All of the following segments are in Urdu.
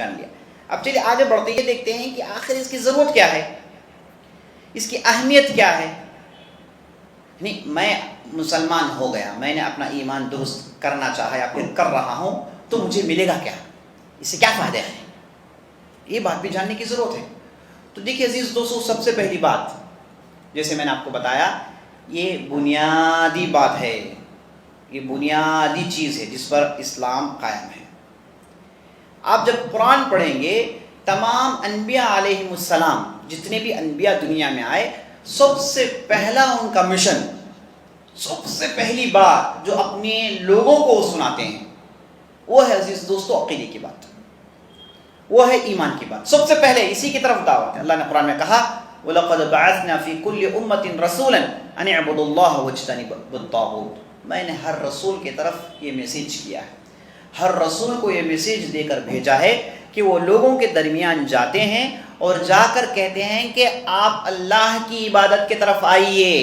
جان لیا. اب چلیے آگے بڑھتے یہ دیکھتے ہیں کہ آخر اس کی ضرورت کیا ہے, اس کی اہمیت کیا ہے. نہیں, میں مسلمان ہو گیا, میں نے اپنا ایمان درست کرنا چاہا یا پھر کر رہا ہوں, تو مجھے ملے گا کیا, اس سے کیا فائدہ ہے, یہ بات بھی جاننے کی ضرورت ہے. تو دیکھیے عزیز دوستو, سب سے پہلی بات جیسے میں نے آپ کو بتایا, یہ بنیادی بات ہے, یہ بنیادی چیز ہے جس پر اسلام قائم ہے. آپ جب قرآن پڑھیں گے, تمام انبیاء علیہم السلام, جتنے بھی انبیاء دنیا میں آئے, سب سے پہلا ان کا مشن, سب سے پہلی بات جو اپنے لوگوں کو سناتے ہیں, وہ ہے عزیز دوستو عقیدے کی بات, وہ ہے ایمان کی بات. سب سے پہلے اسی کی طرف دعوت ہے. اللہ نے قرآن میں کہا وَلَقَدْ بَعَثْنَا فِي كُلِّ أُمَّةٍ رَسُولًا أَنِ اعْبُدُوا اللَّهَ وَاجْتَنِبُوا الطَّاغُوتَ. میں نے ہر رسول کی طرف یہ میسیج کیا ہے, ہر رسول کو یہ میسیج دے کر بھیجا ہے کہ وہ لوگوں کے درمیان جاتے ہیں اور جا کر کہتے ہیں کہ آپ اللہ کی عبادت کی طرف آئیے,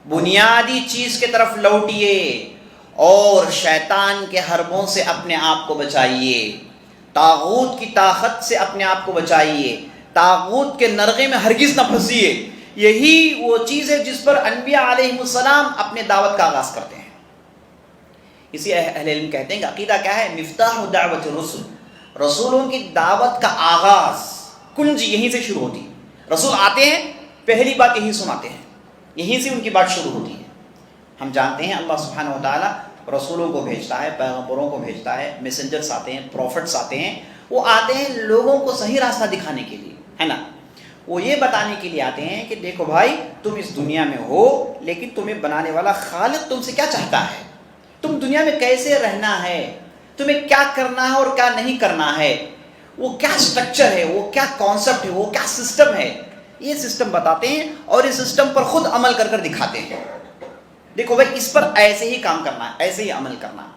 بنیادی چیز کی طرف لوٹیے, اور شیطان کے حربوں سے اپنے آپ کو بچائیے, طاغوت کی طاقت سے اپنے آپ کو بچائیے, طاغوت کے نرغے میں ہرگز نہ پھنسیے. یہی وہ چیز ہے جس پر انبیاء علیہم السلام اپنے دعوت کا آغاز کرتے ہیں. اسی اہل علم کہتے ہیں کہ عقیدہ کیا ہے, مفتاح دعوت الرسل, رسولوں کی دعوت کا آغاز, کنجی یہیں سے شروع ہوتی ہے. رسول آتے ہیں, پہلی بات یہی سناتے ہیں, یہیں سے ان کی بات شروع ہوتی ہے. ہم جانتے ہیں اللہ سبحانہ و تعالیٰ رسولوں کو بھیجتا ہے, پیغمبروں کو بھیجتا ہے, میسنجرس آتے ہیں, پروفٹس آتے ہیں. وہ آتے ہیں لوگوں کو صحیح راستہ دکھانے کے لیے, ہے نا. وہ یہ بتانے کے لیے آتے ہیں کہ دیکھو بھائی, تم اس دنیا میں ہو, لیکن تمہیں بنانے والا خالق تم سے کیا چاہتا ہے, تم دنیا میں کیسے رہنا ہے, تمہیں کیا کرنا ہے اور کیا نہیں کرنا ہے, وہ کیا سٹرکچر ہے, وہ کیا کانسیپٹ ہے, وہ کیا سسٹم ہے. یہ سسٹم بتاتے ہیں اور اس سسٹم پر خود عمل کر کر دکھاتے ہیں. دیکھو بھائی, اس پر ایسے ہی کام کرنا ہے, ایسے ہی عمل کرنا ہے.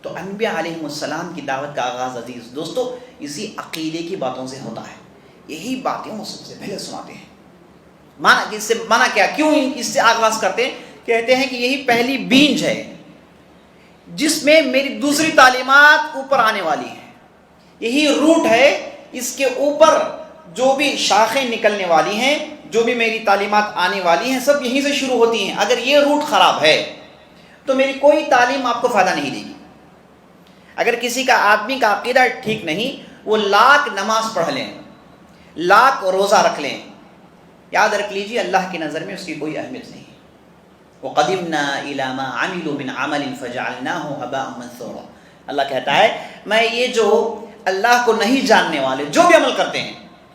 تو انبیاء علیہم السلام کی دعوت کا آغاز عزیز دوستو اسی عقیدے کی باتوں سے ہوتا ہے. یہی باتیں وہ سب سے پہلے سناتے ہیں. مانا اس سے مانا کیا, کیوں اس سے آغاز کرتے ہیں, کہتے ہیں کہ یہی پہلی بینج ہے جس میں میری دوسری تعلیمات اوپر آنے والی ہیں. یہی روٹ ہے, اس کے اوپر جو بھی شاخیں نکلنے والی ہیں, جو بھی میری تعلیمات آنے والی ہیں, سب یہیں سے شروع ہوتی ہیں. اگر یہ روٹ خراب ہے تو میری کوئی تعلیم آپ کو فائدہ نہیں دے گی. اگر کسی کا آدمی کا عقیدہ ٹھیک نہیں, وہ لاکھ نماز پڑھ لیں, لاکھ روزہ رکھ لیں, یاد رکھ لیجیے اللہ کی نظر میں اس کی کوئی اہمیت نہیں. وَقَدِمْنَا إِلَى مَا عَمِلُوا مِنْ عَمَلٍ فَجَعَلْنَاهُ هَبَاءً مَنثُورًا. اللہ کہتا ہے میں یہ جو اللہ کو نہیں جاننے والے جو بھی عمل کرتے ہیں,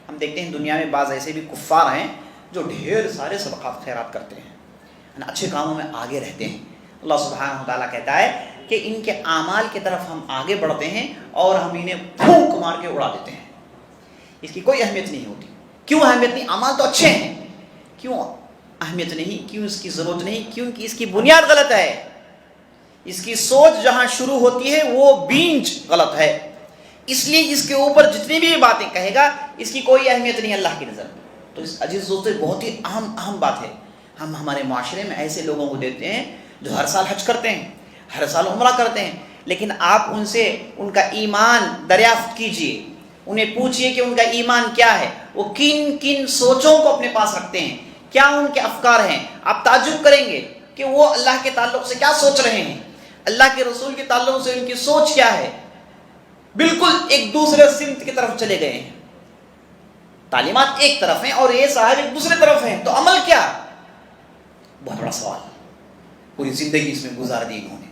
ہم دیکھتے ہیں دنیا میں بعض ایسے بھی کفار ہیں جو ڈھیر سارے صدقات خیرات کرتے ہیں, اچھے کاموں میں آگے رہتے ہیں. اللہ سبحانہ وتعالیٰ کہتا ہے کہ ان کے اعمال کی طرف ہم آگے بڑھتے ہیں اور ہم انہیں پھونک مار کے اڑا دیتے ہیں. اس کی کوئی اہمیت نہیں ہوتی. کیوں اہمیت نہیں؟ اعمال تو اچھے ہیں, کیوں اہمیت نہیں, کیوں اس کی ضرورت نہیں؟ کیونکہ اس کی بنیاد غلط ہے. اس کی سوچ جہاں شروع ہوتی ہے وہ بینج غلط ہے. اس لیے اس کے اوپر جتنی بھی باتیں کہے گا اس کی کوئی اہمیت نہیں اللہ کی نظر میں. تو اس عزیز دوستو بہت ہی اہم بات ہے. ہم ہمارے معاشرے میں ایسے لوگوں کو دیتے ہیں جو ہر سال حج کرتے ہیں, ہر سال عمرہ کرتے ہیں, لیکن آپ ان سے ان کا ایمان دریافت کیجئے, انہیں پوچھئے کہ ان کا ایمان کیا ہے, وہ کن کن سوچوں کو اپنے پاس رکھتے ہیں, کیا ان کے افکار ہیں. آپ تعجب کریں گے کہ وہ اللہ کے تعلق سے کیا سوچ رہے ہیں, اللہ کے رسول کے تعلق سے ان کی سوچ کیا ہے. بالکل ایک دوسرے سمت کی طرف چلے گئے ہیں. تعلیمات ایک طرف ہیں اور یہ صاحب ایک دوسرے طرف ہیں, تو عمل کیا؟ بہت بڑا سوال. پوری زندگی اس میں گزار دی انہوں نے,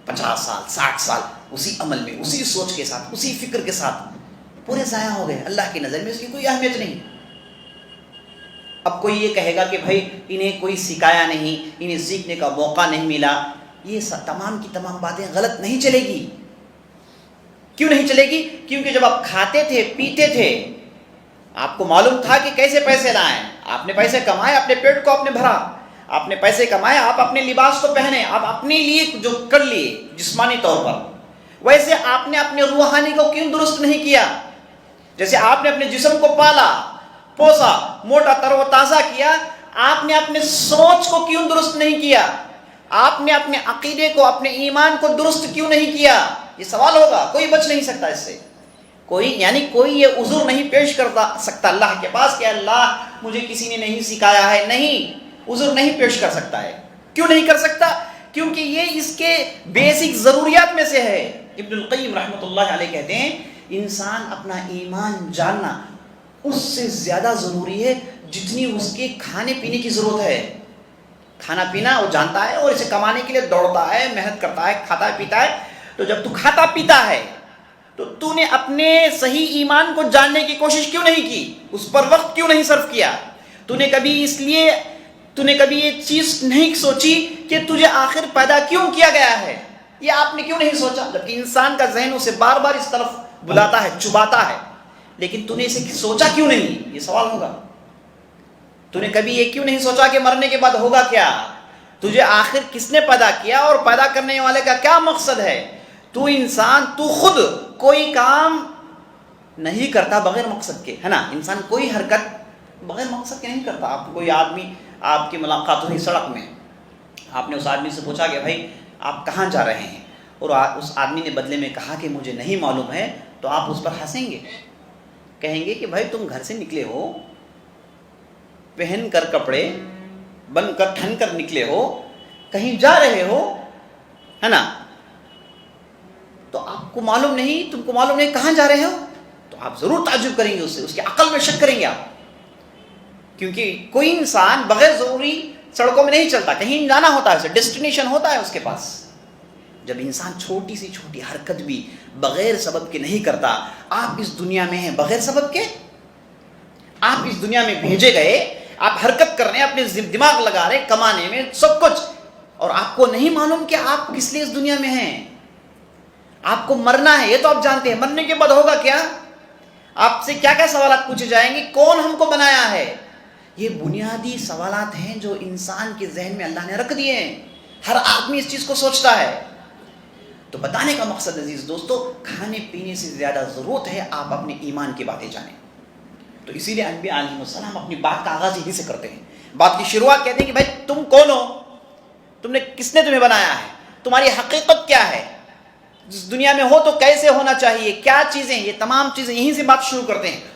50 سال 60 سال اسی عمل میں, اسی سوچ کے ساتھ, اسی فکر کے ساتھ, پورے ضائع ہو گئے. اللہ کی نظر میں اس کی کوئی اہمیت نہیں. اب کوئی یہ کہے گا کہ بھائی انہیں کوئی سکھایا نہیں, انہیں سیکھنے کا موقع نہیں ملا. یہ تمام کی تمام باتیں غلط نہیں چلے گی. کیوں نہیں چلے گی؟ کیونکہ جب آپ کھاتے تھے پیتے تھے آپ کو معلوم تھا کہ کیسے پیسے لائیں. آپ نے پیسے کمائے, اپنے پیٹ کو آپ نے بھرا, آپ نے پیسے کمائے, آپ اپنے لباس کو پہنے, آپ اپنے لیے جو کر لیے جسمانی طور پر. ویسے آپ نے اپنے روحانی کو کیوں درست نہیں کیا؟ جیسے آپ نے اپنے جسم کو پالا پوسا, موٹا تر و تازہ کیا, آپ نے اپنے سوچ کو کیوں درست نہیں کیا؟ آپ نے اپنے عقیدے کو, اپنے ایمان کو درست کیوں نہیں کیا؟ یہ سوال ہوگا, کوئی بچ نہیں سکتا اس سے. کوئی یہ عذر نہیں پیش کر سکتا اللہ کے پاس کہ اللہ مجھے کسی نے نہیں سکھایا ہے. نہیں، عذر نہیں پیش کر سکتا ہے. کیوں نہیں کر سکتا؟ کیونکہ یہ اس کے بیسک ضروریات میں سے ہے. ابن القیم رحمۃ اللہ علیہ کہتے ہیں انسان اپنا ایمان جاننا اس سے زیادہ ضروری ہے جتنی اس کے کھانے پینے کی ضرورت ہے. کھانا پینا وہ جانتا ہے اور اسے کمانے کے لیے دوڑتا ہے، محنت کرتا ہے، کھاتا ہے پیتا ہے. تو جب تو کھاتا پیتا ہے تو نے اپنے صحیح ایمان کو جاننے کی کوشش کیوں نہیں کی؟ اس پر وقت کیوں نہیں صرف کیا؟ تو نے کبھی یہ چیز نہیں سوچی کہ تجھے آخر پیدا کیوں کیا گیا ہے؟ یہ آپ نے کیوں نہیں سوچا؟ جبکہ انسان کا ذہن اسے بار بار اس طرف بلاتا ہے، چباتا ہے، لیکن تو نے اسے سوچا کیوں نہیں؟ یہ سوال ہوگا. تو نے کبھی یہ کیوں نہیں سوچا کہ مرنے کے بعد ہوگا کیا؟ تجھے آخر کس نے پیدا کیا اور پیدا کرنے والے کا کیا مقصد ہے؟ تو خود کوئی کام نہیں کرتا بغیر مقصد کے، ہے نا؟ انسان کوئی حرکت بغیر مقصد کے نہیں کرتا. آپ کوئی آدمی، آپ کی ملاقات ہوئی سڑک میں، آپ نے اس آدمی سے پوچھا کہ بھائی آپ کہاں جا رہے ہیں، اور اس آدمی نے بدلے میں کہا کہ مجھے نہیں معلوم ہے، تو آپ اس پر ہنسیں گے، کہیں گے کہ بھائی تم گھر سے نکلے ہو، پہن کر کپڑے بن کر ٹھن کر نکلے ہو، کہیں جا رہے ہو، ہے نا؟ تو آپ کو معلوم نہیں، تم کو معلوم نہیں کہاں جا رہے ہو، تو آپ ضرور تعجب کریں گے، اس کی عقل میں شک کریں گے آپ. کیونکہ کوئی انسان بغیر ضروری سڑکوں میں نہیں چلتا، کہیں جانا ہوتا ہے، اسے ڈیسٹینیشن ہوتا ہے اس کے پاس. جب انسان چھوٹی سی چھوٹی حرکت بھی بغیر سبب کے نہیں کرتا، آپ اس دنیا میں ہیں بغیر سبب کے، آپ اس دنیا میں بھیجے گئے، آپ حرکت کر رہے ہیں، اپنے دماغ لگا رہے کمانے میں سب کچھ، اور آپ کو نہیں معلوم کہ آپ کس لیے اس دنیا میں ہیں. آپ کو مرنا ہے، یہ تو آپ جانتے ہیں، مرنے کے بعد ہوگا کیا؟ آپ سے کیا کیا سوالات پوچھے جائیں گے، کون ہم کو بنایا ہے؟ یہ بنیادی سوالات ہیں جو انسان کے ذہن میں اللہ نے رکھ دیے ہیں. ہر آدمی اس چیز کو سوچتا ہے. تو بتانے کا مقصد عزیز دوستو، کھانے پینے سے زیادہ ضرورت ہے آپ اپنے ایمان کی باتیں جانیں. تو اسی لیے انبیاء علیہ السلام اپنی بات کا آغاز یہی سے کرتے ہیں. بات کی شروعات کہتے ہیں کہ بھائی تم کون ہو، کس نے تمہیں بنایا ہے، تمہاری حقیقت کیا ہے، جس دنیا میں ہو تو کیسے ہونا چاہیے، کیا چیزیں، یہ تمام چیزیں یہیں سے بات شروع کرتے ہیں.